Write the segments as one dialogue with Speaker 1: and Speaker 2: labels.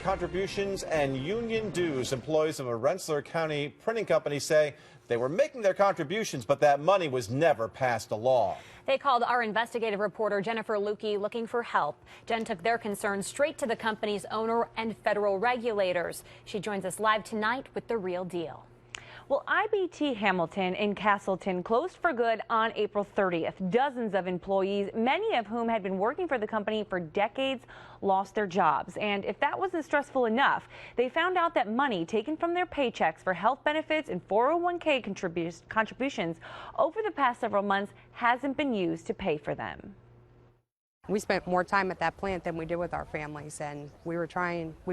Speaker 1: contributions and union dues. Employees of a Rensselaer County printing company say they were making their contributions, but that money was never passed along.
Speaker 2: They called our investigative reporter Jennifer Lukey looking for help. Jen took their concerns straight to the company's owner and federal regulators. She joins us live tonight with the real deal.
Speaker 3: Well, IBT Hamilton in Castleton closed for good on April 30th. Dozens of employees, many of whom had been working for the company for decades, lost their jobs. And if that wasn't stressful enough, they found out that money taken from their paychecks for health benefits and 401k contributions over the past several months hasn't been used to pay for them.
Speaker 4: We spent more time at that plant than we did with our families, and we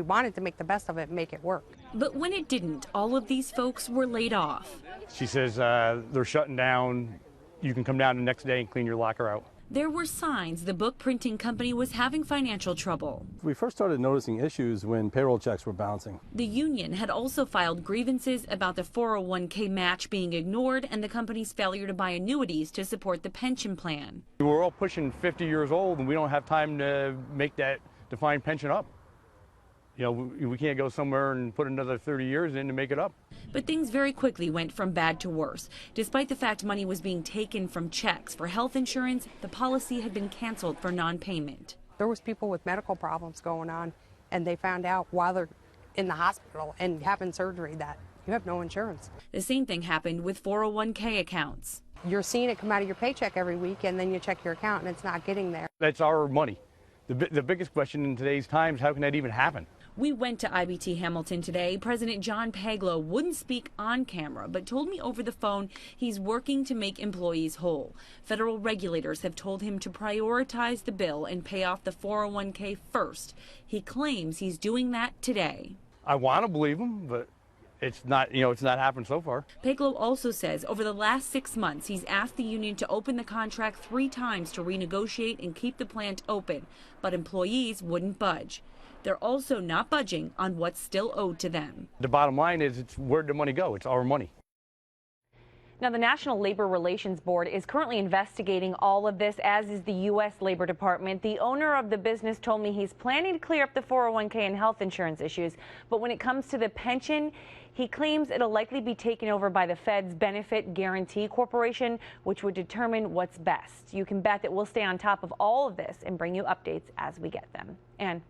Speaker 4: wanted to make the best of it and make it work.
Speaker 5: But when it didn't, all of these folks were laid off.
Speaker 6: She says they're shutting down. You can come down the next day and clean your locker out.
Speaker 5: There were signs the book printing company was having financial trouble.
Speaker 7: We first started noticing issues when payroll checks were bouncing.
Speaker 5: The union had also filed grievances about the 401k match being ignored and the company's failure to buy annuities to support the pension plan.
Speaker 6: We're all pushing 50 years old and we don't have time to make that defined pension up. You know, we can't go somewhere and put another 30 years in to make it up.
Speaker 5: But things very quickly went from bad to worse. Despite the fact money was being taken from checks for health insurance, the policy had been canceled for non-payment.
Speaker 4: There was people with medical problems going on, and they found out while they're in the hospital and having surgery that you have no insurance.
Speaker 5: The same thing happened with 401k accounts.
Speaker 4: You're seeing it come out of your paycheck every week, and then you check your account, and it's not getting there.
Speaker 6: That's our money. The biggest question in today's times, how can that even happen?
Speaker 5: We went to IBT Hamilton today. President John Paglo wouldn't speak on camera, but told me over the phone he's working to make employees whole. Federal regulators have told him to prioritize the bill and pay off the 401k first. He claims he's doing that today.
Speaker 6: I want to believe him, but it's not, it's not happened so far.
Speaker 5: Paglo also says over the last 6 months, he's asked the union to open the contract 3 times to renegotiate and keep the plant open, but employees wouldn't budge. They're also not budging on what's still owed to them.
Speaker 6: The bottom line is, where'd the money go? It's our money.
Speaker 3: Now, the National Labor Relations Board is currently investigating all of this, as is the U.S. Labor Department. The owner of the business told me he's planning to clear up the 401k and health insurance issues. But when it comes to the pension, he claims it'll likely be taken over by the Fed's Benefit Guarantee Corporation, which would determine what's best. You can bet that we'll stay on top of all of this and bring you updates as we get them. And